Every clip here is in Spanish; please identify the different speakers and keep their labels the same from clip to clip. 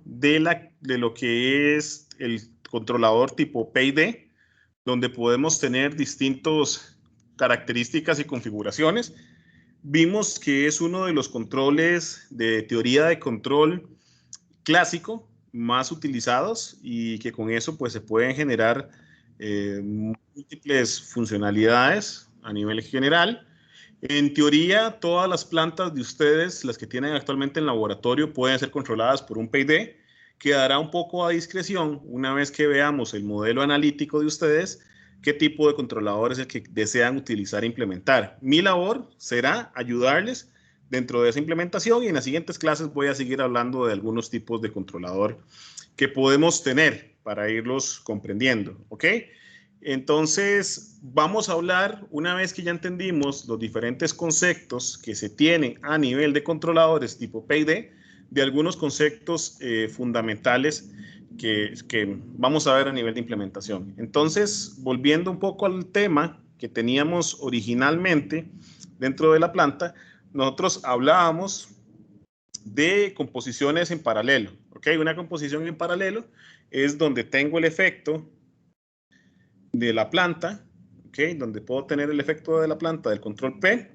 Speaker 1: de lo que es el controlador tipo PID, donde podemos tener distintas características y configuraciones. Vimos que es uno de los controles de teoría de control clásico más utilizados y que con eso pues se pueden generar múltiples funcionalidades a nivel general. En teoría, todas las plantas de ustedes, las que tienen actualmente en laboratorio, pueden ser controladas por un PID. Quedará un poco a discreción una vez que veamos el modelo analítico de ustedes, qué tipo de controlador es el que desean utilizar e implementar. Mi labor será ayudarles dentro de esa implementación y en las siguientes clases voy a seguir hablando de algunos tipos de controlador que podemos tener para irlos comprendiendo, ¿ok? Entonces, vamos a hablar, una vez que ya entendimos los diferentes conceptos que se tienen a nivel de controladores tipo PID, de algunos conceptos fundamentales que vamos a ver a nivel de implementación. Entonces, volviendo un poco al tema que teníamos originalmente dentro de la planta, nosotros hablábamos de composiciones en paralelo, ¿ok? Una composición en paralelo es donde tengo el efecto de la planta, ¿ok? Donde puedo tener el efecto de la planta del control P,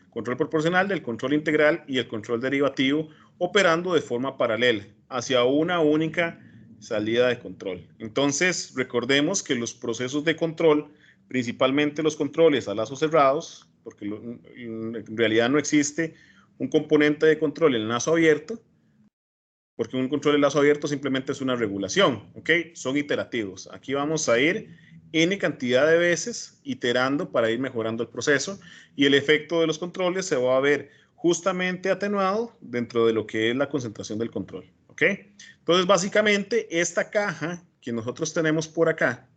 Speaker 1: control proporcional, del control integral y el control derivativo operando de forma paralela hacia una única salida de control. Entonces, recordemos que los procesos de control, principalmente los controles a lazos cerrados, porque en realidad no existe un componente de control en lazo abierto, porque un control en lazo abierto simplemente es una regulación, ¿ok? Son iterativos. Aquí vamos a ir N cantidad de veces iterando para ir mejorando el proceso y el efecto de los controles se va a ver justamente atenuado dentro de lo que es la concentración del control, ¿ok? Entonces, básicamente, esta caja que nosotros tenemos por acá,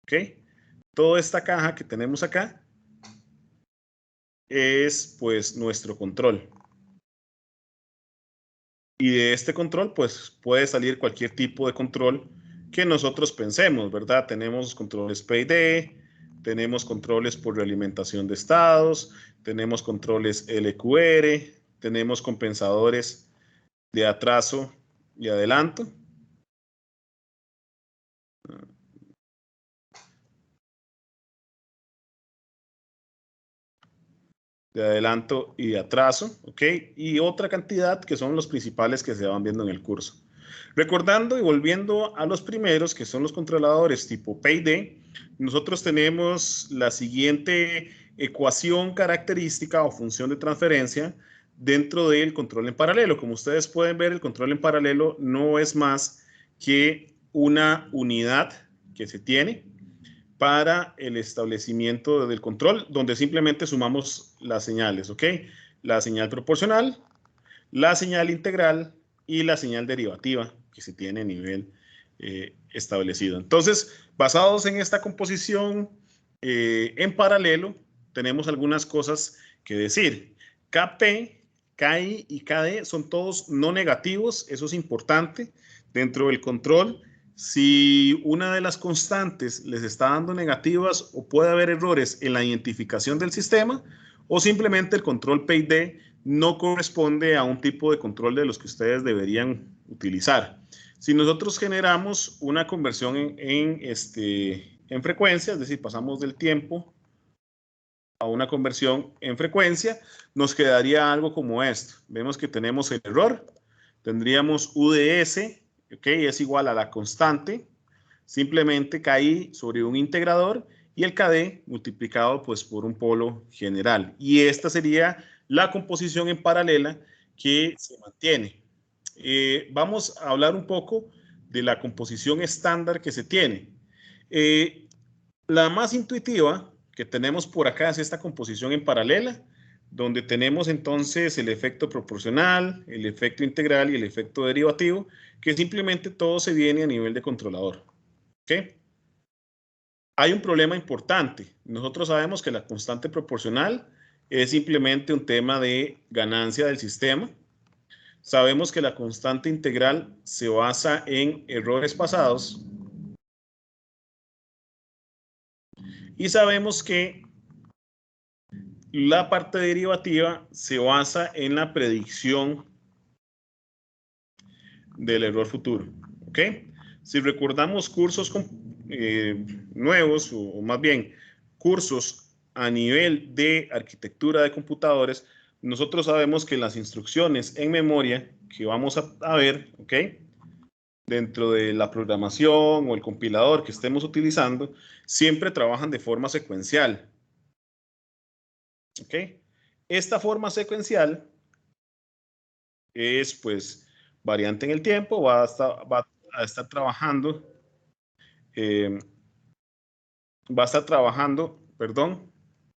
Speaker 1: ¿ok? Toda esta caja que tenemos acá es, pues, nuestro control. Y de este control, pues puede salir cualquier tipo de control que nosotros pensemos, ¿verdad? Tenemos controles PID, tenemos controles por realimentación de estados, tenemos controles LQR, tenemos compensadores de atraso y adelanto. De adelanto y de atraso, ¿ok? Y otra cantidad que son los principales que se van viendo en el curso. Recordando y volviendo a los primeros, que son los controladores tipo PID, nosotros tenemos la siguiente ecuación característica o función de transferencia dentro del control en paralelo. Como ustedes pueden ver, el control en paralelo no es más que una unidad que se tiene para el establecimiento del control, donde simplemente sumamos las señales, ¿ok? La señal proporcional, la señal integral y la señal derivativa que se tiene a nivel establecido. Entonces, basados en esta composición en paralelo, tenemos algunas cosas que decir. Kp, Ki y Kd son todos no negativos, eso es importante dentro del control. Si una de las constantes les está dando negativas o puede haber errores en la identificación del sistema o simplemente el control PID no corresponde a un tipo de control de los que ustedes deberían utilizar. Si nosotros generamos una conversión en frecuencia, es decir, pasamos del tiempo a una conversión en frecuencia, nos quedaría algo como esto. Vemos que tenemos el error, tendríamos UDS, ¿ok? Es igual a la constante, simplemente KI sobre un integrador y el KD multiplicado pues por un polo general. Y esta sería la composición en paralela que se mantiene. Vamos a hablar un poco de la composición estándar que se tiene. La más intuitiva que tenemos por acá es esta composición en paralela, donde tenemos entonces el efecto proporcional, el efecto integral y el efecto derivativo, que simplemente todo se viene a nivel de controlador. ¿Ok? Hay un problema importante. Nosotros sabemos que la constante proporcional es simplemente un tema de ganancia del sistema. Sabemos que la constante integral se basa en errores pasados. Y sabemos que la parte derivativa se basa en la predicción del error futuro. ¿Ok? Si recordamos cursos nuevos, o más bien cursos a nivel de arquitectura de computadores, nosotros sabemos que las instrucciones en memoria que vamos a ver, ¿ok?, dentro de la programación o el compilador que estemos utilizando, siempre trabajan de forma secuencial. ¿Ok? Esta forma secuencial es, pues, variante en el tiempo, va a estar trabajando, perdón,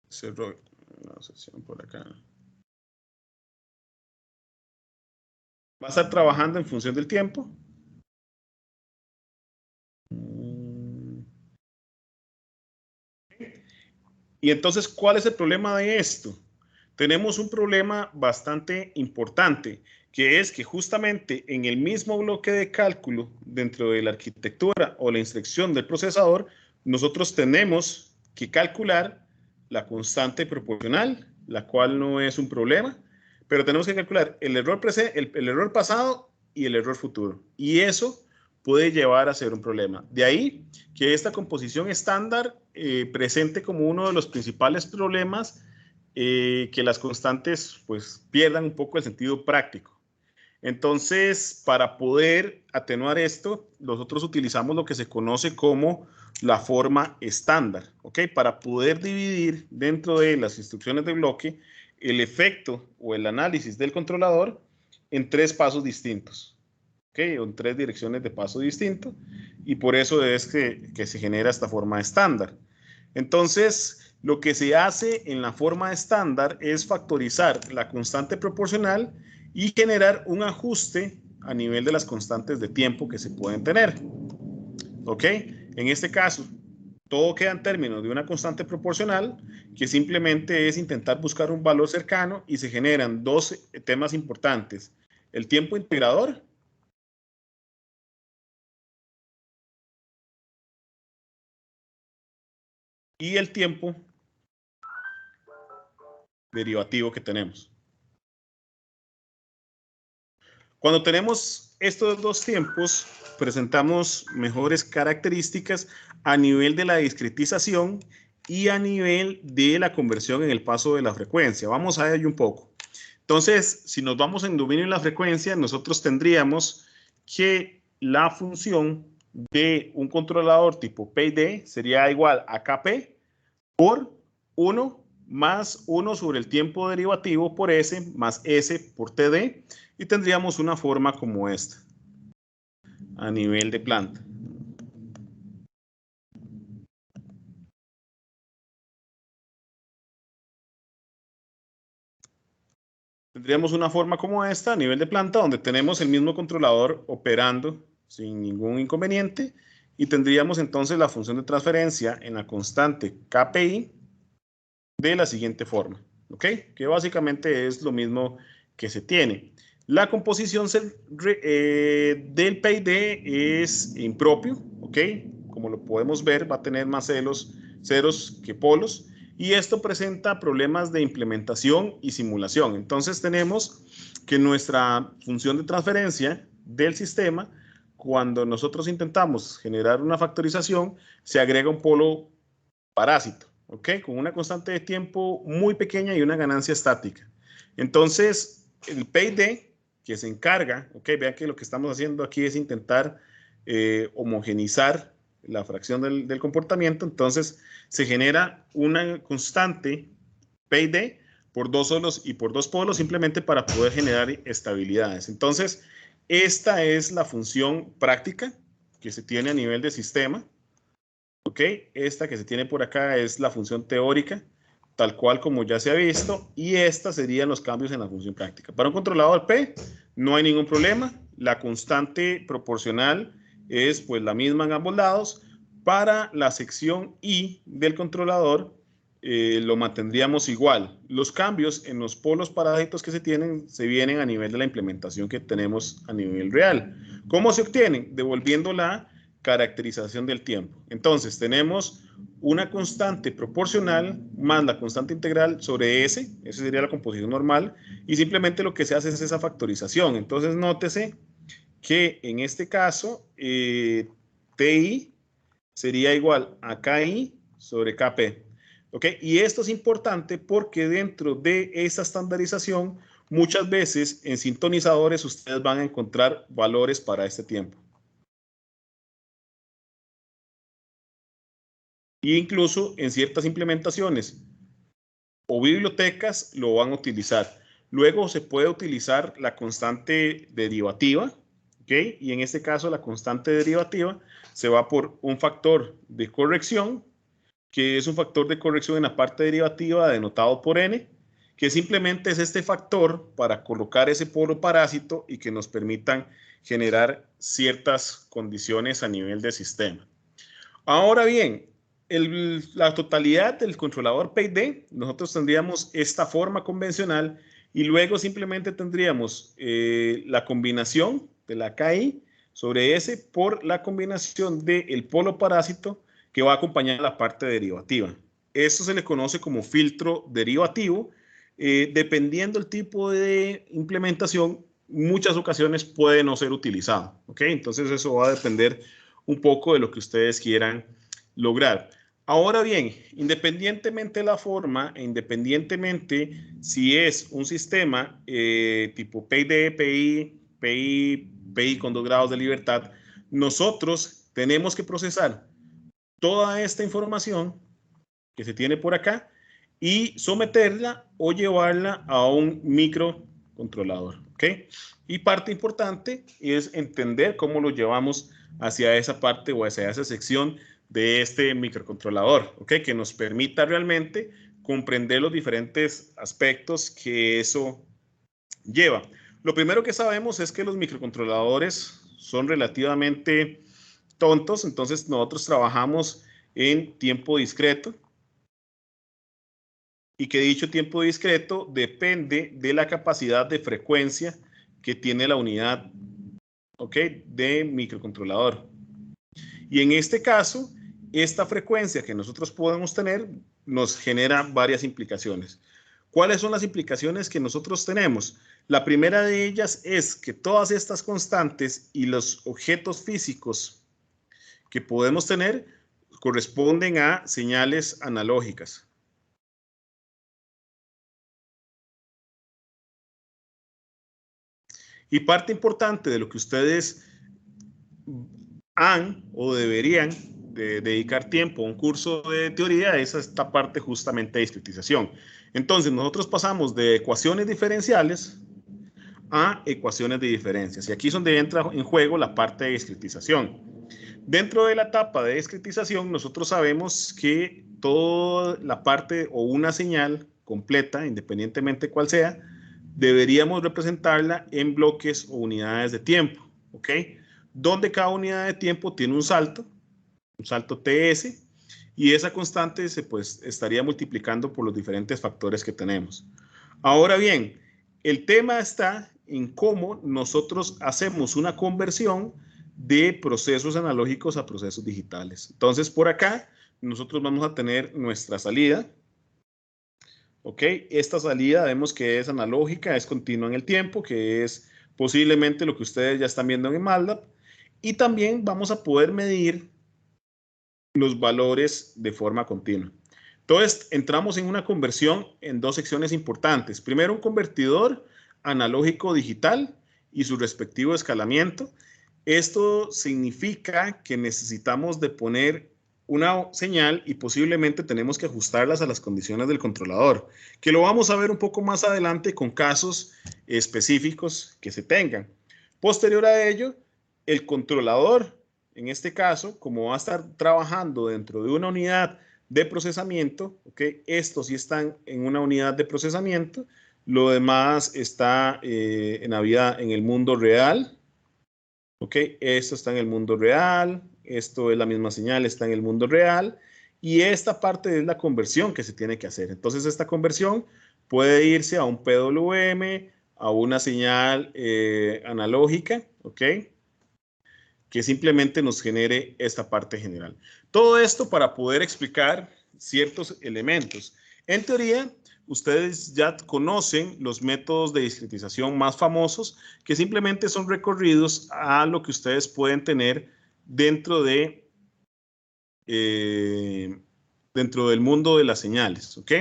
Speaker 1: cerró una sección por acá. Va a estar trabajando en función del tiempo. Y entonces, ¿cuál es el problema de esto? Tenemos un problema bastante importante, que es que justamente en el mismo bloque de cálculo dentro de la arquitectura o la instrucción del procesador, nosotros tenemos que calcular la constante proporcional, la cual no es un problema, pero tenemos que calcular el error pasado y el error futuro. Y eso puede llevar a ser un problema. De ahí que esta composición estándar presente como uno de los principales problemas, que las constantes pues pierdan un poco el sentido práctico. Entonces, para poder atenuar esto, nosotros utilizamos lo que se conoce como la forma estándar, ¿ok? Para poder dividir dentro de las instrucciones de bloque el efecto o el análisis del controlador en 3 pasos distintos, ¿ok? O en 3 direcciones de paso distinto, y por eso es que se genera esta forma estándar. Entonces, lo que se hace en la forma estándar es factorizar la constante proporcional y generar un ajuste a nivel de las constantes de tiempo que se pueden tener. ¿Ok? En este caso, todo queda en términos de una constante proporcional, que simplemente es intentar buscar un valor cercano, y se generan 2 temas importantes: el tiempo integrador y el tiempo derivativo que tenemos. Cuando tenemos estos 2 tiempos, presentamos mejores características a nivel de la discretización y a nivel de la conversión en el paso de la frecuencia. Vamos a ello un poco. Entonces, si nos vamos en dominio de la frecuencia, nosotros tendríamos que la función de un controlador tipo PID sería igual a Kp por 1 más 1 sobre el tiempo derivativo por S más S por TD, y tendríamos una forma como esta a nivel de planta. Tendríamos una forma como esta a nivel de planta, donde tenemos el mismo controlador operando sin ningún inconveniente, y tendríamos entonces la función de transferencia en la constante KPI de la siguiente forma, ¿ok? Que básicamente es lo mismo que se tiene. La composición del PID es impropio, ¿ok? Como lo podemos ver, va a tener más ceros que polos, y esto presenta problemas de implementación y simulación. Entonces tenemos que nuestra función de transferencia del sistema, cuando nosotros intentamos generar una factorización, se agrega un polo parásito, ¿ok? Con una constante de tiempo muy pequeña y una ganancia estática. Entonces, el PID que se encarga, ¿ok? Vean que lo que estamos haciendo aquí es intentar homogenizar la fracción del comportamiento. Entonces, se genera una constante PID por 2 solos y por 2 polos, simplemente para poder generar estabilidades. Entonces, esta es la función práctica que se tiene a nivel de sistema. ¿Ok? Esta que se tiene por acá es la función teórica, tal cual como ya se ha visto, y estas serían los cambios en la función práctica. Para un controlador P no hay ningún problema, la constante proporcional es pues la misma en ambos lados. Para la sección I del controlador lo mantendríamos igual. Los cambios en los polos parásitos que se tienen se vienen a nivel de la implementación que tenemos a nivel real. ¿Cómo se obtienen? Devolviendo la caracterización del tiempo. Entonces, tenemos una constante proporcional más la constante integral sobre S, esa sería la composición normal, y simplemente lo que se hace es esa factorización. Entonces, nótese que en este caso TI sería igual a KI sobre KP. ¿Ok? Y esto es importante porque dentro de esa estandarización, muchas veces en sintonizadores ustedes van a encontrar valores para este tiempo. E incluso en ciertas implementaciones o bibliotecas lo van a utilizar. Luego se puede utilizar la constante derivativa, ¿ok? Y en este caso la constante derivativa se va por un factor de corrección, que es un factor de corrección en la parte derivativa denotado por n, que simplemente es este factor para colocar ese polo parásito y que nos permitan generar ciertas condiciones a nivel del sistema. Ahora bien, la totalidad del controlador PID, nosotros tendríamos esta forma convencional y luego simplemente tendríamos la combinación de la KI sobre S por la combinación del polo parásito que va a acompañar la parte derivativa. Esto se le conoce como filtro derivativo. Dependiendo del tipo de implementación, muchas ocasiones puede no ser utilizado. ¿Ok? Entonces eso va a depender un poco de lo que ustedes quieran lograr. Ahora bien, independientemente de la forma, independientemente si es un sistema tipo PID, PI con 2 grados de libertad, nosotros tenemos que procesar toda esta información que se tiene por acá y someterla o llevarla a un microcontrolador. ¿Ok? Y parte importante es entender cómo lo llevamos hacia esa parte o hacia esa sección de este microcontrolador, ¿ok? Que nos permita realmente comprender los diferentes aspectos que eso lleva. Lo primero que sabemos es que los microcontroladores son relativamente tontos, entonces nosotros trabajamos en tiempo discreto y que dicho tiempo discreto depende de la capacidad de frecuencia que tiene la unidad, ¿ok? De microcontrolador. Y en este caso, esta frecuencia que nosotros podemos tener nos genera varias implicaciones. ¿Cuáles son las implicaciones que nosotros tenemos? La primera de ellas es que todas estas constantes y los objetos físicos que podemos tener corresponden a señales analógicas. Y parte importante de lo que ustedes han o deberían dedicar tiempo a un curso de teoría es esta parte justamente de discretización. Entonces, nosotros pasamos de ecuaciones diferenciales a ecuaciones de diferencias. Y aquí es donde entra en juego la parte de discretización. Dentro de la etapa de discretización, nosotros sabemos que toda la parte o una señal completa, independientemente cuál sea, deberíamos representarla en bloques o unidades de tiempo, ¿ok? Donde cada unidad de tiempo tiene un salto TS, y esa constante se pues estaría multiplicando por los diferentes factores que tenemos. Ahora bien, el tema está en cómo nosotros hacemos una conversión de procesos analógicos a procesos digitales. Entonces, por acá, nosotros vamos a tener nuestra salida. ¿Ok? Esta salida vemos que es analógica, es continua en el tiempo, que es posiblemente lo que ustedes ya están viendo en MATLAB. Y también vamos a poder medir los valores de forma continua. Entonces, entramos en una conversión en dos secciones importantes. Primero, un convertidor analógico digital y su respectivo escalamiento. Esto significa que necesitamos de poner una señal y posiblemente tenemos que ajustarlas a las condiciones del controlador, que lo vamos a ver un poco más adelante con casos específicos que se tengan. Posterior a ello, el controlador, en este caso, como va a estar trabajando dentro de una unidad de procesamiento, ¿ok? Estos sí están en una unidad de procesamiento, lo demás está en la vida, en el mundo real, ¿ok? Esto está en el mundo real, esto es la misma señal, está en el mundo real, y esta parte es la conversión que se tiene que hacer. Entonces, esta conversión puede irse a un PWM, a una señal analógica, ¿ok? Que simplemente nos genere esta parte general. Todo esto para poder explicar ciertos elementos. En teoría, ustedes ya conocen los métodos de discretización más famosos, que simplemente son recorridos a lo que ustedes pueden tener dentro del mundo de las señales, ¿ok?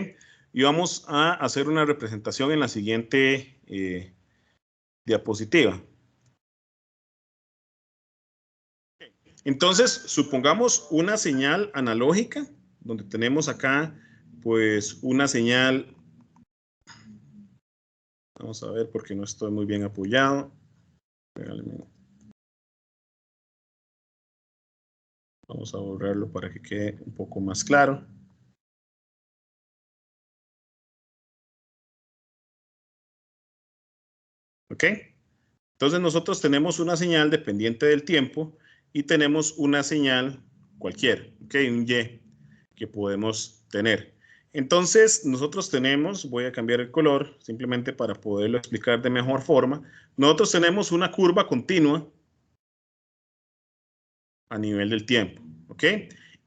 Speaker 1: Y vamos a hacer una representación en la siguiente diapositiva. Entonces, supongamos una señal analógica, donde tenemos acá, pues, una señal. Vamos a ver porque no estoy muy bien apoyado. Vamos a borrarlo para que quede un poco más claro. ¿Ok? Entonces nosotros tenemos una señal dependiente del tiempo y tenemos una señal cualquiera, ¿ok? Un Y que podemos tener. Entonces nosotros tenemos, voy a cambiar el color simplemente para poderlo explicar de mejor forma. Nosotros tenemos una curva continua a nivel del tiempo, ¿ok?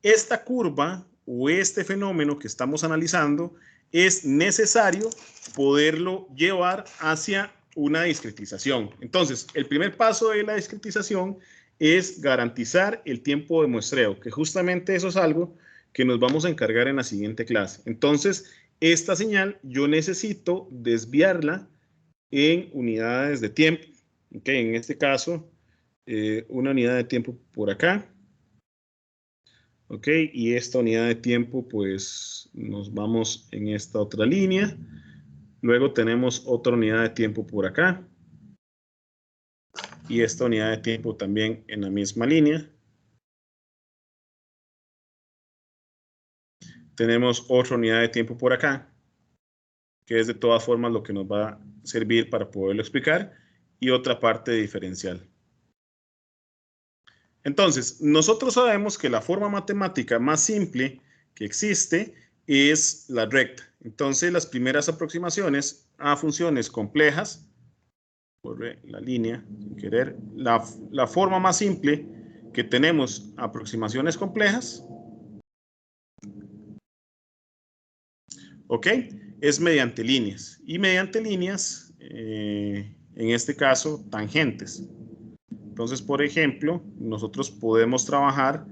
Speaker 1: Esta curva o este fenómeno que estamos analizando es necesario poderlo llevar hacia una discretización. Entonces, el primer paso de la discretización es garantizar el tiempo de muestreo, que justamente eso es algo que nos vamos a encargar en la siguiente clase. Entonces, esta señal yo necesito desviarla en unidades de tiempo. ¿Ok? En este caso, una unidad de tiempo por acá. ¿Ok? Y esta unidad de tiempo, pues nos vamos en esta otra línea. Luego tenemos otra unidad de tiempo por acá. Y esta unidad de tiempo también en la misma línea. Tenemos otra unidad de tiempo por acá, que es de todas formas lo que nos va a servir para poderlo explicar, y otra parte diferencial. Entonces, nosotros sabemos que la forma matemática más simple que existe es la recta. Entonces, las primeras aproximaciones a funciones complejas, corre la línea sin querer, la forma más simple que tenemos a aproximaciones complejas, ¿ok? Es mediante líneas. Y mediante líneas, en este caso, tangentes. Entonces, por ejemplo, nosotros podemos trabajar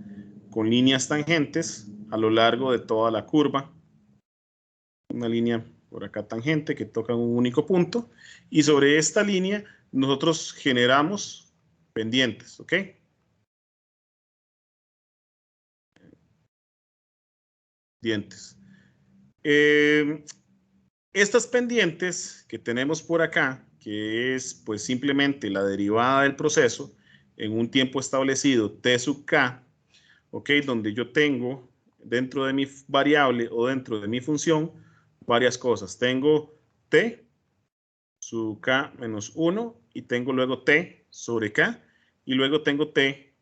Speaker 1: con líneas tangentes a lo largo de toda la curva. Una línea por acá tangente que toca un único punto. Y sobre esta línea nosotros generamos pendientes, ¿ok? Pendientes. Estas pendientes que tenemos por acá, que es pues simplemente la derivada del proceso en un tiempo establecido t sub k, ¿ok? Donde yo tengo dentro de mi variable o dentro de mi función varias cosas. Tengo t sub k menos 1 y tengo luego t sobre k y luego tengo t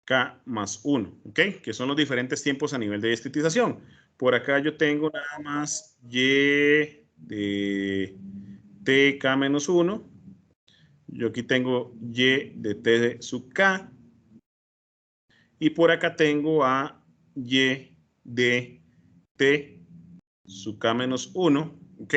Speaker 1: k más 1, ¿ok? Que son los diferentes tiempos a nivel de discretización. Por acá yo tengo nada más y de tk menos 1. Yo aquí tengo y de t sub k. Y por acá tengo a y de t sub k menos 1, ¿ok?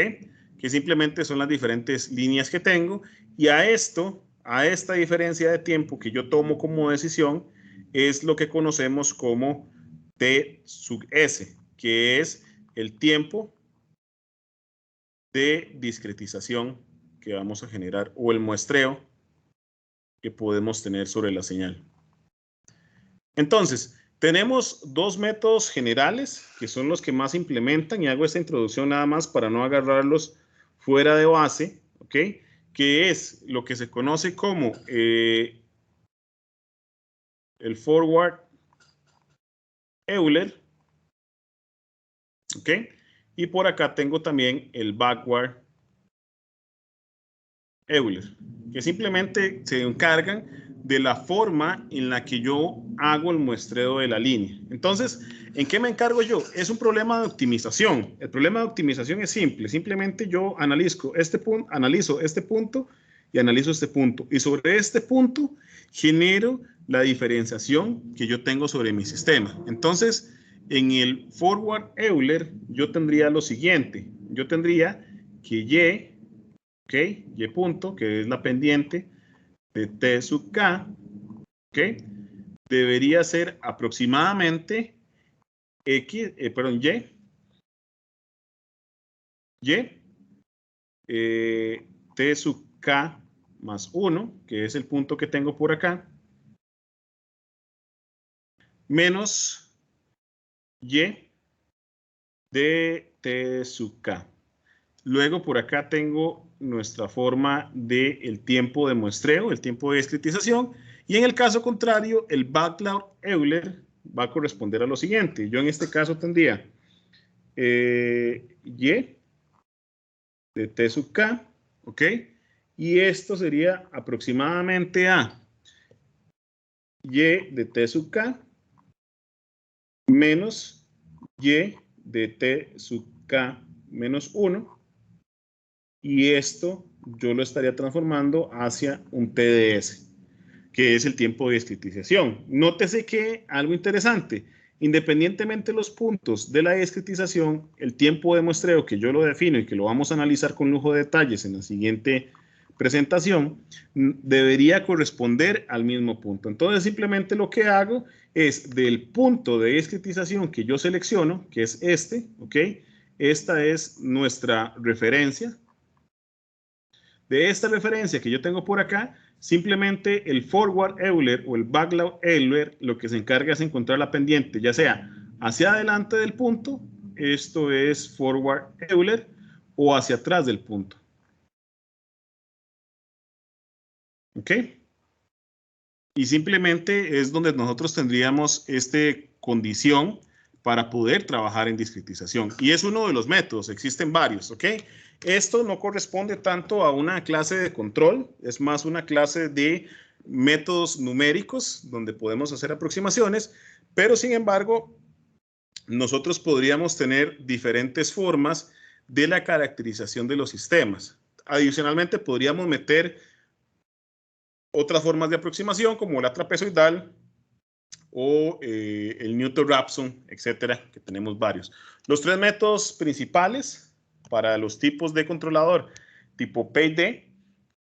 Speaker 1: Que simplemente son las diferentes líneas que tengo. Y a esta diferencia de tiempo que yo tomo como decisión, es lo que conocemos como t sub s, que es el tiempo de discretización que vamos a generar o el muestreo que podemos tener sobre la señal. Entonces, tenemos dos métodos generales que son los que más implementan, y hago esta introducción nada más para no agarrarlos fuera de base, ¿ok? Que es lo que se conoce como el forward Euler, ¿ok? Y por acá tengo también el backward Euler, que simplemente se encargan de la forma en la que yo hago el muestreo de la línea. Entonces, ¿en qué me encargo yo? Es un problema de optimización. El problema de optimización es simple. Simplemente yo analizo este punto y analizo este punto. Y sobre este punto genero la diferenciación que yo tengo sobre mi sistema. Entonces, En el forward Euler, yo tendría lo siguiente. Yo tendría que Y, ¿ok? Y punto, que es la pendiente de T sub K, ¿ok? Debería ser aproximadamente X, perdón, T sub K más 1, que es el punto que tengo por acá, menos Y de T sub K. Luego por acá tengo nuestra forma del tiempo de muestreo, el tiempo de discretización, y en el caso contrario, el backlog Euler va a corresponder a lo siguiente. Yo en este caso tendría Y de T sub K, ¿ok? Y esto sería aproximadamente a Y de T sub K menos Y de T sub K menos 1. Y esto yo lo estaría transformando hacia un TDS, que es el tiempo de discretización. Nótese que algo interesante, independientemente de los puntos de la discretización, el tiempo de muestreo que yo lo defino y que lo vamos a analizar con lujo de detalles en la siguiente presentación, debería corresponder al mismo punto. Entonces, simplemente lo que hago es del punto de discretización que yo selecciono, que es este, ¿ok? Esta es nuestra referencia. De esta referencia que yo tengo por acá, simplemente el forward Euler o el backlog Euler lo que se encarga es encontrar la pendiente, ya sea hacia adelante del punto, esto es forward Euler, o hacia atrás del punto. ¿Ok? Y simplemente es donde nosotros tendríamos esta condición para poder trabajar en discretización. Y es uno de los métodos, existen varios, ¿ok? Esto no corresponde tanto a una clase de control, es más una clase de métodos numéricos donde podemos hacer aproximaciones, pero sin embargo, nosotros podríamos tener diferentes formas de la caracterización de los sistemas. Adicionalmente, podríamos meter otras formas de aproximación como la trapezoidal o el Newton-Raphson, etcétera, que tenemos varios. Los tres métodos principales para los tipos de controlador tipo PD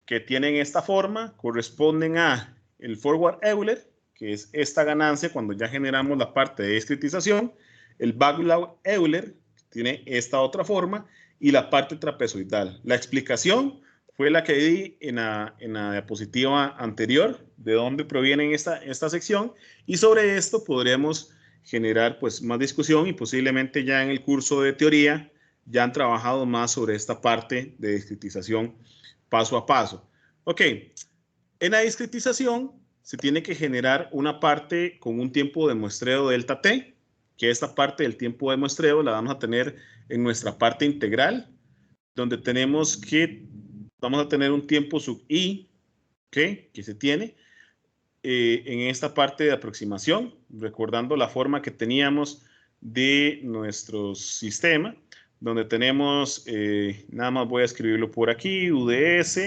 Speaker 1: que tienen esta forma corresponden a el forward Euler, que es esta ganancia cuando ya generamos la parte de discretización, el backlog Euler, que tiene esta otra forma, y la parte trapezoidal. La explicación fue la que di en la diapositiva anterior, de dónde proviene esta sección, y sobre esto podremos generar pues más discusión y posiblemente ya en el curso de teoría ya han trabajado más sobre esta parte de discretización paso a paso. Ok, en la discretización se tiene que generar una parte con un tiempo de muestreo delta t, que esta parte del tiempo de muestreo la vamos a tener en nuestra parte integral, donde tenemos que, vamos a tener un tiempo sub i, ¿okay? Que se tiene en esta parte de aproximación, recordando la forma que teníamos de nuestro sistema, donde tenemos, nada más voy a escribirlo por aquí, UDS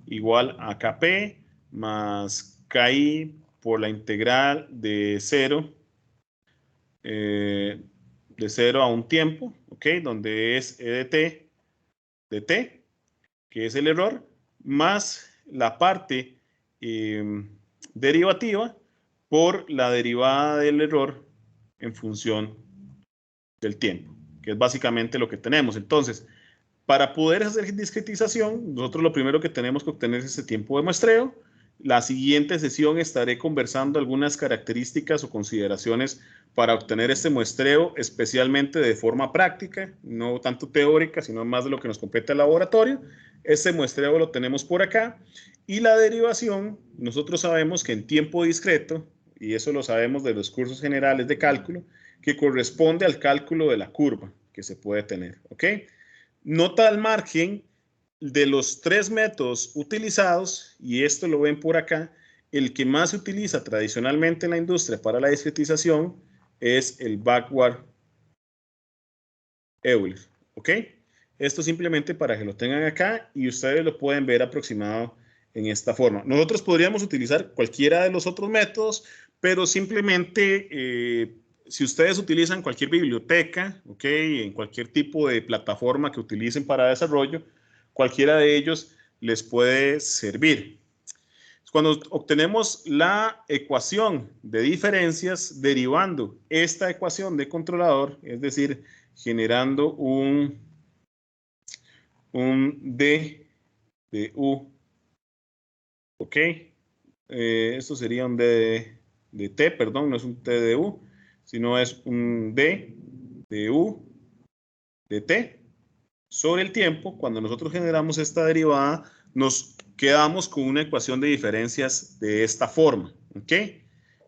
Speaker 1: igual a KP más KI por la integral de 0, de 0 a un tiempo, ¿ok? Donde es E de T, que es el error, más la parte derivativa por la derivada del error en función del tiempo, que es básicamente lo que tenemos. Entonces, para poder hacer discretización, nosotros lo primero que tenemos que obtener es ese tiempo de muestreo. La siguiente sesión estaré conversando algunas características o consideraciones para obtener este muestreo, especialmente de forma práctica, no tanto teórica, sino más de lo que nos compete el laboratorio. Este muestreo lo tenemos por acá. Y la derivación, nosotros sabemos que en tiempo discreto, y eso lo sabemos de los cursos generales de cálculo, que corresponde al cálculo de la curva que se puede tener, ¿ok? Nota al margen de los tres métodos utilizados, y esto lo ven por acá, el que más se utiliza tradicionalmente en la industria para la discretización es el backward Euler, ¿ok? Esto simplemente para que lo tengan acá y ustedes lo pueden ver aproximado en esta forma. Nosotros podríamos utilizar cualquiera de los otros métodos, pero simplemente si ustedes utilizan cualquier biblioteca, ¿ok? En cualquier tipo de plataforma que utilicen para desarrollo, cualquiera de ellos les puede servir. Cuando obtenemos la ecuación de diferencias, derivando esta ecuación de controlador, es decir, generando un D de U, ¿ok? Esto sería un D de T, perdón, no es un T de U, sino es un D de U de T sobre el tiempo. Cuando nosotros generamos esta derivada, nos quedamos con una ecuación de diferencias de esta forma, ¿ok?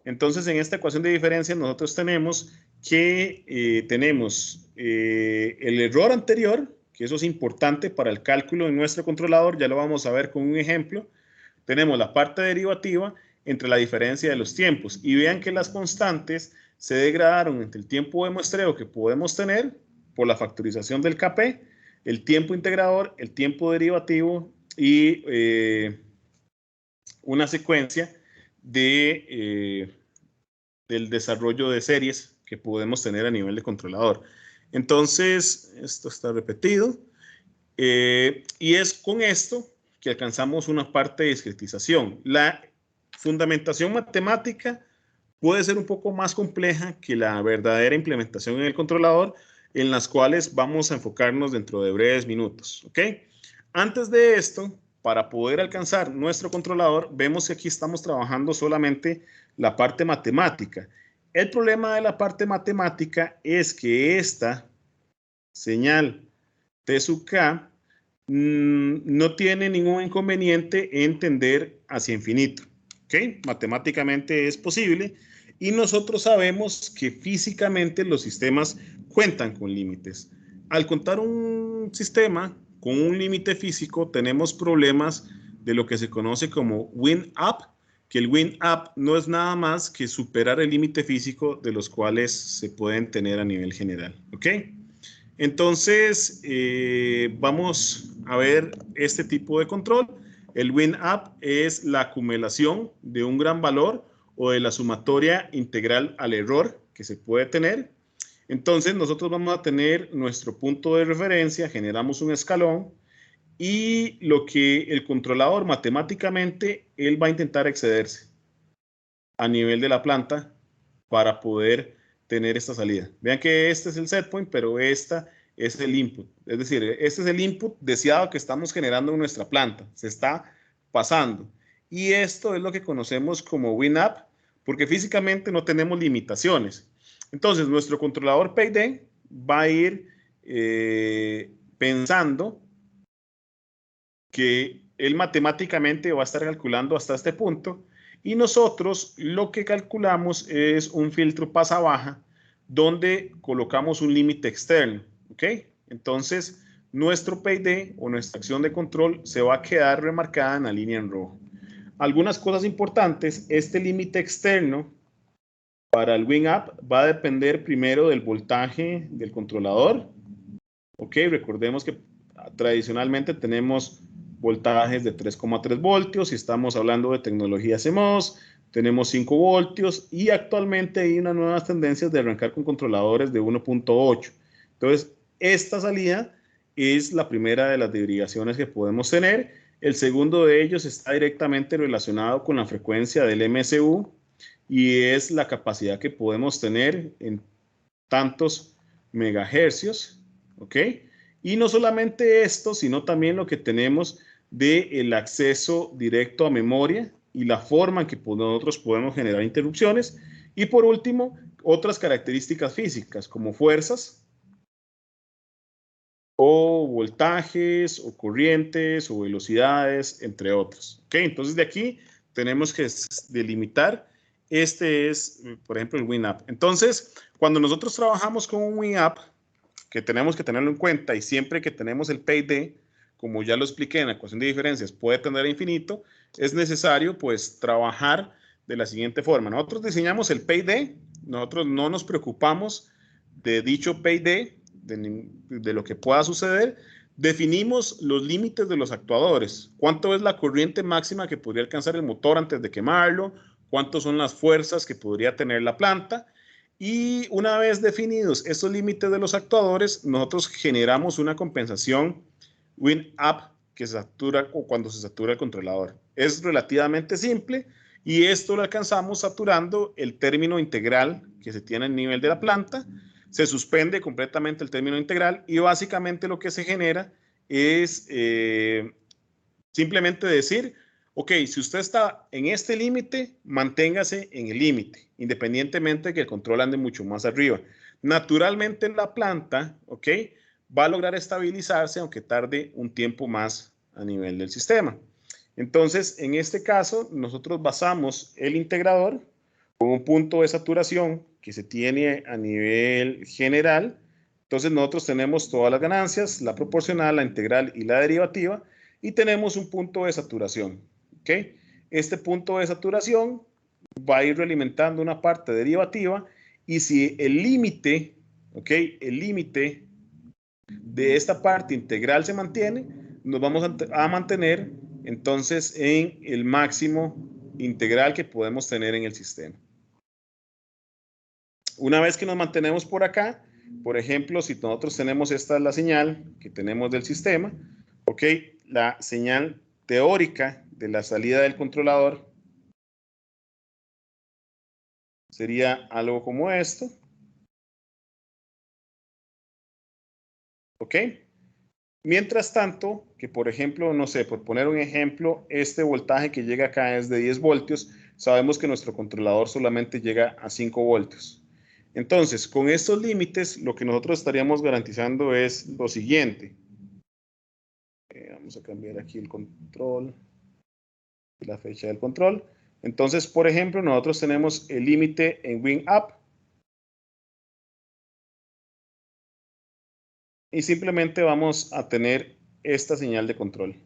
Speaker 1: Entonces, en esta ecuación de diferencias nosotros tenemos que tenemos el error anterior, que eso es importante para el cálculo en nuestro controlador, ya lo vamos a ver con un ejemplo. Tenemos la parte derivativa entre la diferencia de los tiempos y vean que las constantes se degradaron entre el tiempo de muestreo que podemos tener por la factorización del Kp, el tiempo integrador, el tiempo derivativo y una secuencia del desarrollo de series que podemos tener a nivel de controlador. Entonces, esto está repetido. Y es con esto que alcanzamos una parte de discretización. La fundamentación matemática puede ser un poco más compleja que la verdadera implementación en el controlador, en las cuales vamos a enfocarnos dentro de breves minutos, ¿ok? Antes de esto, para poder alcanzar nuestro controlador, vemos que aquí estamos trabajando solamente la parte matemática. El problema de la parte matemática es que esta señal T sub K no tiene ningún inconveniente en tender hacia infinito. ¿Ok? Matemáticamente es posible y nosotros sabemos que físicamente los sistemas cuentan con límites. Al contar un sistema con un límite físico, tenemos problemas de lo que se conoce como win-up, que el win-up no es nada más que superar el límite físico de los cuales se pueden tener a nivel general. ¿Ok? Entonces, vamos a ver este tipo de control. El win-up es la acumulación de un gran valor o de la sumatoria integral al error que se puede tener. Entonces, nosotros vamos a tener nuestro punto de referencia, generamos un escalón y lo que el controlador matemáticamente, él va a intentar excederse a nivel de la planta para poder tener esta salida. Vean que este es el set point, pero esta es el input. Es decir, este es el input deseado que estamos generando en nuestra planta. Se está pasando. Y esto es lo que conocemos como win-up, porque físicamente no tenemos limitaciones. Entonces, nuestro controlador PID va a ir pensando que él matemáticamente va a estar calculando hasta este punto y nosotros lo que calculamos es un filtro pasa-baja donde colocamos un límite externo, ¿ok? Entonces, nuestro PID o nuestra acción de control se va a quedar remarcada en la línea en rojo. Algunas cosas importantes, este límite externo para el win-up va a depender primero del voltaje del controlador, ¿ok? Recordemos que tradicionalmente tenemos voltajes de 3,3 voltios, si estamos hablando de tecnología CMOS, tenemos 5 voltios y actualmente hay unas nuevas tendencias de arrancar con controladores de 1.8. Entonces, esta salida es la primera de las derivaciones que podemos tener. El segundo de ellos está directamente relacionado con la frecuencia del MSU y es la capacidad que podemos tener en tantos megahercios, ¿ok? Y no solamente esto, sino también lo que tenemos del acceso directo a memoria y la forma en que nosotros podemos generar interrupciones. Y por último, otras características físicas como fuerzas o voltajes o corrientes o velocidades, entre otros. ¿Ok? Entonces de aquí tenemos que delimitar. Este es, por ejemplo, el win-up. Entonces, cuando nosotros trabajamos con un win-up, que tenemos que tenerlo en cuenta y siempre que tenemos el PID, como ya lo expliqué en la ecuación de diferencias, puede tender a infinito, es necesario pues trabajar de la siguiente forma. Nosotros diseñamos el PID, nosotros no nos preocupamos de dicho PID, de lo que pueda suceder, definimos los límites de los actuadores. ¿Cuánto es la corriente máxima que podría alcanzar el motor antes de quemarlo? ¿Cuántas son las fuerzas que podría tener la planta? Y una vez definidos estos límites de los actuadores, nosotros generamos una compensación win-up que se satura o cuando se satura el controlador. Es relativamente simple y esto lo alcanzamos saturando el término integral que se tiene a nivel de la planta. Se suspende completamente el término integral y básicamente lo que se genera es simplemente decir, ok, si usted está en este límite, manténgase en el límite, independientemente de que el control ande mucho más arriba. Naturalmente la planta, ok, va a lograr estabilizarse, aunque tarde un tiempo más a nivel del sistema. Entonces, en este caso, nosotros basamos el integrador con un punto de saturación que se tiene a nivel general. Entonces, nosotros tenemos todas las ganancias, la proporcional, la integral y la derivativa, y tenemos un punto de saturación. ¿Ok? Este punto de saturación va a ir realimentando una parte derivativa, y si el límite, ¿ok? El límite de esta parte integral se mantiene, nos vamos a mantener entonces en el máximo integral que podemos tener en el sistema. Una vez que nos mantenemos por acá, por ejemplo, si nosotros tenemos esta es la señal que tenemos del sistema, ok, la señal teórica de la salida del controlador sería algo como esto, ok. Mientras tanto, que por ejemplo, no sé, por poner un ejemplo, este voltaje que llega acá es de 10 voltios, sabemos que nuestro controlador solamente llega a 5 voltios. Entonces, con estos límites, lo que nosotros estaríamos garantizando es lo siguiente. Vamos a cambiar aquí el control, la fecha del control. Entonces, por ejemplo, nosotros tenemos el límite en win up, y simplemente vamos a tener esta señal de control.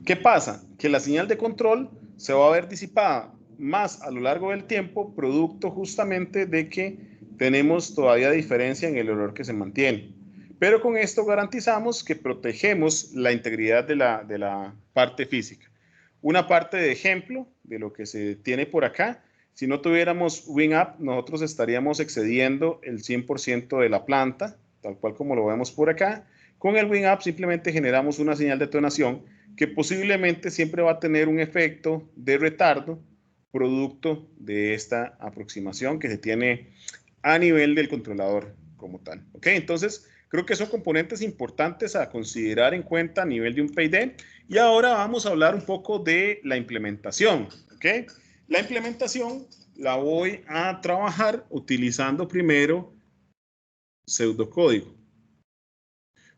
Speaker 1: ¿Qué pasa? Que la señal de control se va a ver disipada más a lo largo del tiempo, producto justamente de que tenemos todavía diferencia en el error que se mantiene. Pero con esto garantizamos que protegemos la integridad de la parte física. Una parte de ejemplo de lo que se tiene por acá: si no tuviéramos win-up, nosotros estaríamos excediendo el 100% de la planta, tal cual como lo vemos por acá. Con el win-up simplemente generamos una señal de detonación que posiblemente siempre va a tener un efecto de retardo producto de esta aproximación que se tiene a nivel del controlador como tal. ¿Ok? Entonces, creo que son componentes importantes a considerar en cuenta a nivel de un PID. Y ahora vamos a hablar un poco de la implementación. ¿Ok? La implementación la voy a trabajar utilizando primero pseudocódigo.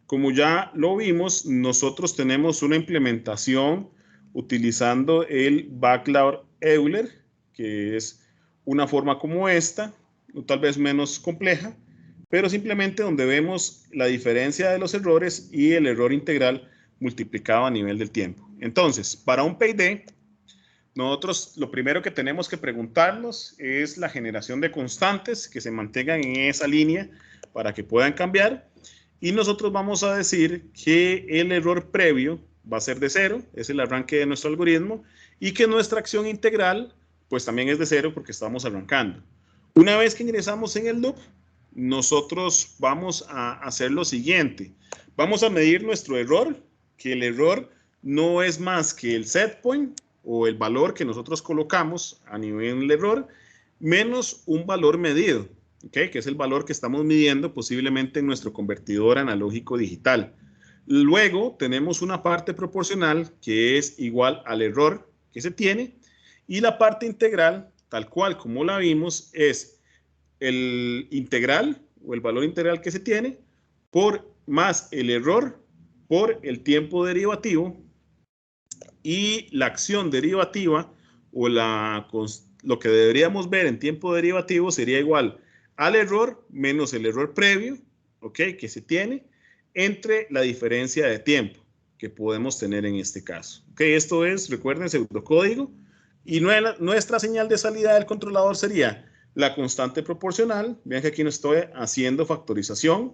Speaker 1: Como ya lo vimos, nosotros tenemos una implementación utilizando el backlog Euler, que es una forma como esta, o tal vez menos compleja, pero simplemente donde vemos la diferencia de los errores y el error integral multiplicado a nivel del tiempo. Entonces, para un PID, nosotros lo primero que tenemos que preguntarnos es la generación de constantes que se mantengan en esa línea para que puedan cambiar. Y nosotros vamos a decir que el error previo va a ser de 0, es el arranque de nuestro algoritmo, y que nuestra acción integral pues también es de 0 porque estamos arrancando. Una vez que ingresamos en el loop, nosotros vamos a hacer lo siguiente. Vamos a medir nuestro error, que el error no es más que el set point o el valor que nosotros colocamos a nivel del error, menos un valor medido. ¿Okay? Que es el valor que estamos midiendo posiblemente en nuestro convertidor analógico digital. Luego tenemos una parte proporcional que es igual al error que se tiene, y la parte integral, tal cual como la vimos, es el integral o el valor integral que se tiene por más el error por el tiempo derivativo, y la acción derivativa o lo que deberíamos ver en tiempo derivativo sería igual al error menos el error previo, ¿ok? Que se tiene entre la diferencia de tiempo que podemos tener en este caso. ¿Ok? Esto es, recuerden, pseudocódigo, y nuestra señal de salida del controlador sería La constante proporcional, vean que aquí no estoy haciendo factorización,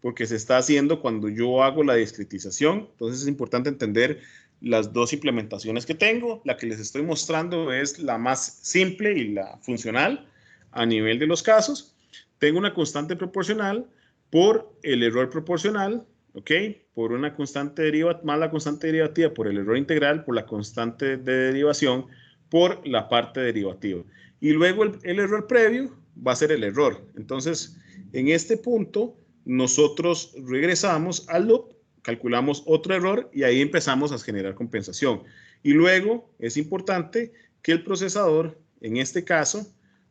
Speaker 1: porque se está haciendo cuando yo hago la discretización. Entonces es importante entender las dos implementaciones que tengo. La que les estoy mostrando es la más simple y la funcional a nivel de los casos. Tengo una constante proporcional por el error proporcional, ¿ok? Por una constante derivativa, más la constante derivativa por el error integral, por la constante de derivación, por la parte derivativa. Y luego el error previo va a ser el error. Entonces, en este punto, nosotros regresamos al loop, calculamos otro error y ahí empezamos a generar compensación. Y luego es importante que el procesador, en este caso,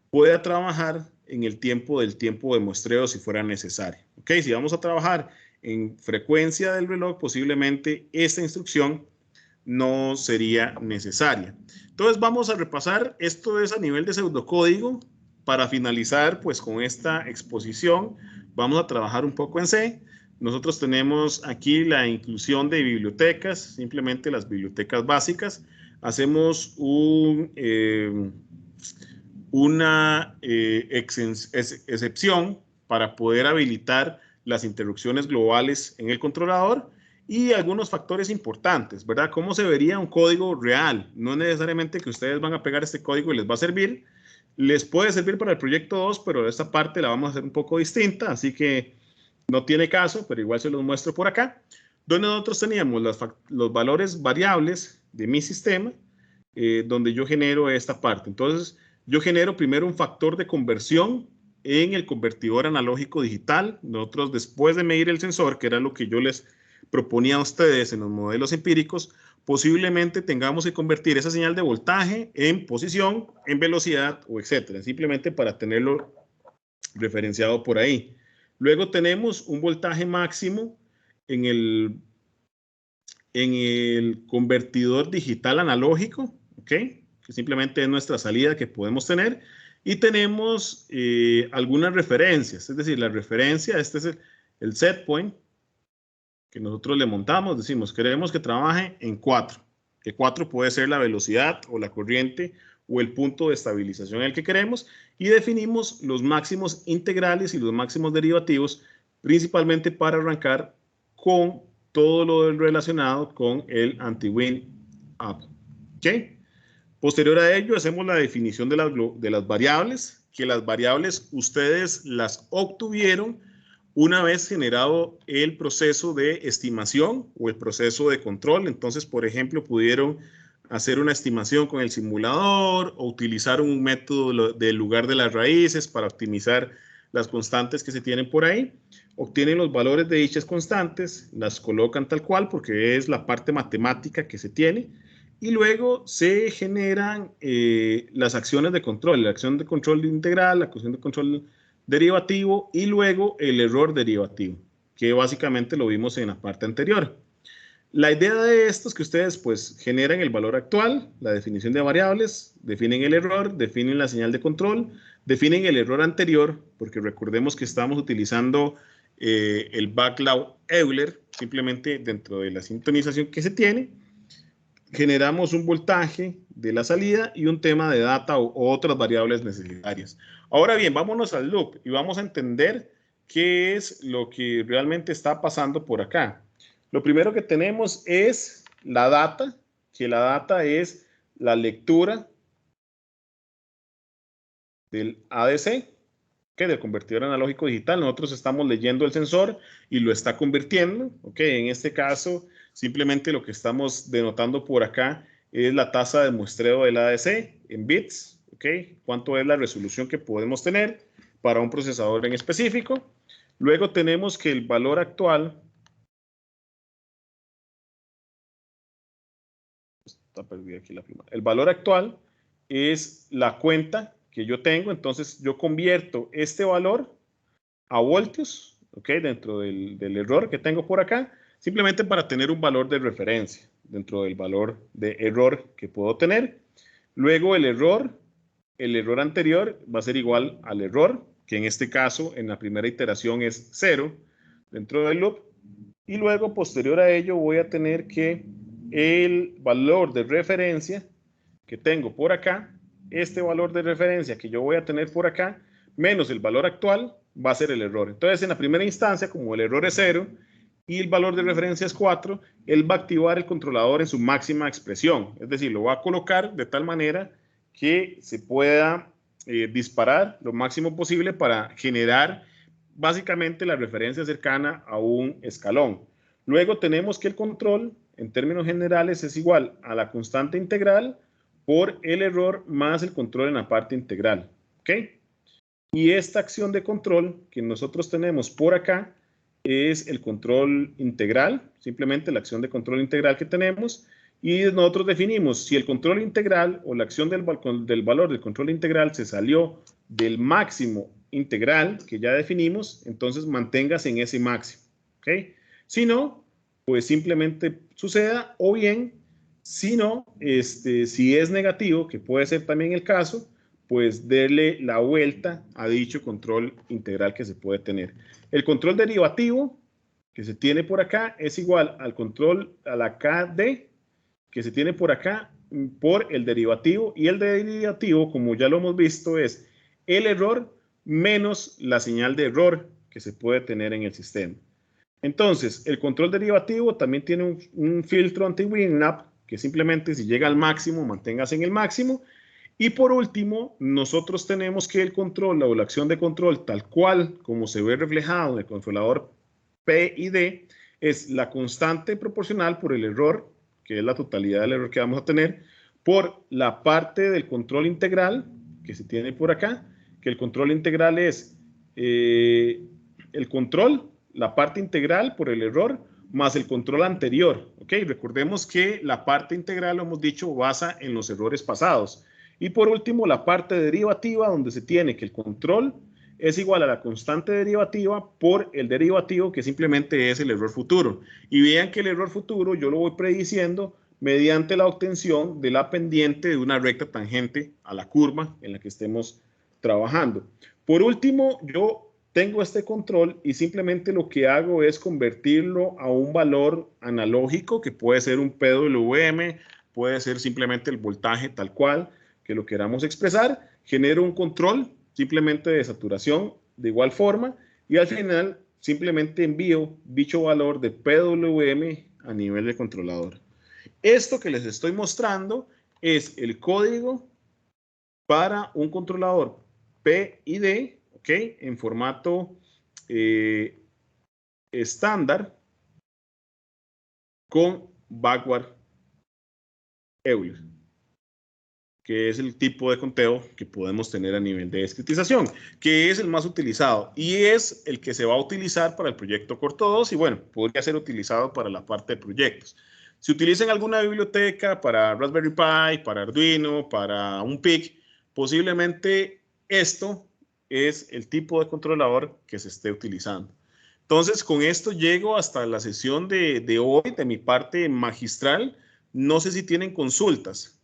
Speaker 1: pueda trabajar en el tiempo del tiempo de muestreo si fuera necesario. ¿Ok? Si vamos a trabajar en frecuencia del reloj, posiblemente esta instrucción no sería necesaria. Entonces vamos a repasar, esto es a nivel de pseudocódigo. Para finalizar pues con esta exposición, vamos a trabajar un poco en C. Nosotros tenemos aquí la inclusión de bibliotecas, simplemente las bibliotecas básicas. Hacemos una excepción para poder habilitar las interrupciones globales en el controlador y algunos factores importantes, ¿verdad? ¿Cómo se vería un código real? No necesariamente que ustedes van a pegar este código y les va a servir. Les puede servir para el proyecto 2, pero esta parte la vamos a hacer un poco distinta, así que no tiene caso, pero igual se los muestro por acá, donde nosotros teníamos los valores variables de mi sistema, donde yo genero esta parte. Entonces, yo genero primero un factor de conversión en el convertidor analógico digital. Nosotros, después de medir el sensor, que era lo que yo les proponía a ustedes en los modelos empíricos, posiblemente tengamos que convertir esa señal de voltaje en posición, en velocidad o etcétera, simplemente para tenerlo referenciado por ahí. Luego tenemos un voltaje máximo en el convertidor digital analógico, ¿ok? Que simplemente es nuestra salida que podemos tener. Y tenemos algunas referencias, es decir, la referencia, este es el set point que nosotros le montamos, decimos, queremos que trabaje en 4, que 4 puede ser la velocidad o la corriente o el punto de estabilización en el que queremos, y definimos los máximos integrales y los máximos derivativos, principalmente para arrancar con todo lo relacionado con el anti-win up. ¿Ok? Posterior a ello, hacemos la definición de las variables, que las variables ustedes las obtuvieron una vez generado el proceso de estimación o el proceso de control. Entonces, por ejemplo, pudieron hacer una estimación con el simulador o utilizar un método del lugar de las raíces para optimizar las constantes que se tienen por ahí. Obtienen los valores de dichas constantes, las colocan tal cual porque es la parte matemática que se tiene, y luego se generan las acciones de control, la acción de control integral, la acción de control derivativo y luego el error derivativo, que básicamente lo vimos en la parte anterior. La idea de esto es que ustedes pues generan el valor actual, la definición de variables, definen el error, definen la señal de control, definen el error anterior, porque recordemos que estamos utilizando el backlog Euler, simplemente dentro de la sintonización que se tiene, generamos un voltaje de la salida y un tema de data o otras variables necesarias. Ahora bien, vámonos al loop y vamos a entender qué es lo que realmente está pasando por acá. Lo primero que tenemos es la data, que la data es la lectura del ADC, que del convertidor analógico digital. Nosotros estamos leyendo el sensor y lo está convirtiendo. En este caso, simplemente lo que estamos denotando por acá es la tasa de muestreo del ADC en bits. Cuánto es la resolución que podemos tener para un procesador en específico. Luego tenemos que el valor actual, está perdida aquí la pluma. El valor actual es la cuenta que yo tengo, entonces yo convierto este valor a voltios, dentro del error que tengo por acá, simplemente para tener un valor de referencia dentro del valor de error que puedo tener. Luego el error anterior va a ser igual al error, que en este caso en la primera iteración es 0 dentro del loop, y luego posterior a ello voy a tener que el valor de referencia que tengo por acá este valor de referencia que yo voy a tener por acá, menos el valor actual, va a ser el error. Entonces, en la primera instancia, como el error es 0 y el valor de referencia es 4, él va a activar el controlador en su máxima expresión. Es decir, lo va a colocar de tal manera que se pueda disparar lo máximo posible para generar básicamente la referencia cercana a un escalón. Luego tenemos que el control, en términos generales, es igual a la constante integral por el error más el control en la parte integral. ¿Ok? Y esta acción de control que nosotros tenemos por acá es el control integral, simplemente la acción de control integral que tenemos. Y nosotros definimos si el control integral o la acción del valor del control integral se salió del máximo integral que ya definimos, entonces manténgase en ese máximo. ¿Ok? Si no, pues simplemente suceda, o bien, si no, si es negativo, que puede ser también el caso, pues darle la vuelta a dicho control integral que se puede tener. El control derivativo que se tiene por acá es igual al control, a la KD que se tiene por acá por el derivativo, y el derivativo, como ya lo hemos visto, es el error menos la señal de error que se puede tener en el sistema. Entonces, el control derivativo también tiene un filtro anti-WinNAP, que simplemente si llega al máximo, manténgase en el máximo. Y por último, nosotros tenemos que el control o la acción de control, tal cual como se ve reflejado en el controlador P y D, es la constante proporcional por el error, que es la totalidad del error que vamos a tener, por la parte del control integral que se tiene por acá, que el control integral es el control, la parte integral por el error, más el control anterior. ¿Ok? Recordemos que la parte integral, lo hemos dicho, basa en los errores pasados. Y por último, la parte derivativa, donde se tiene que el control es igual a la constante derivativa por el derivativo, que simplemente es el error futuro. Y vean que el error futuro yo lo voy prediciendo mediante la obtención de la pendiente de una recta tangente a la curva en la que estemos trabajando. Por último, yo tengo este control y simplemente lo que hago es convertirlo a un valor analógico, que puede ser un PWM, puede ser simplemente el voltaje tal cual que lo queramos expresar. Genero un control simplemente de saturación de igual forma, y al final simplemente envío dicho valor de PWM a nivel de controlador. Esto que les estoy mostrando es el código para un controlador PID, ¿ok? En formato estándar con backward Euler, que es el tipo de conteo que podemos tener a nivel de discretización, que es el más utilizado y es el que se va a utilizar para el proyecto Corto 2 y bueno, podría ser utilizado para la parte de proyectos. Si utilizan alguna biblioteca para Raspberry Pi, para Arduino, para un PIC, posiblemente esto es el tipo de controlador que se esté utilizando. Entonces, con esto llego hasta la sesión de hoy, de mi parte magistral. No sé si tienen consultas.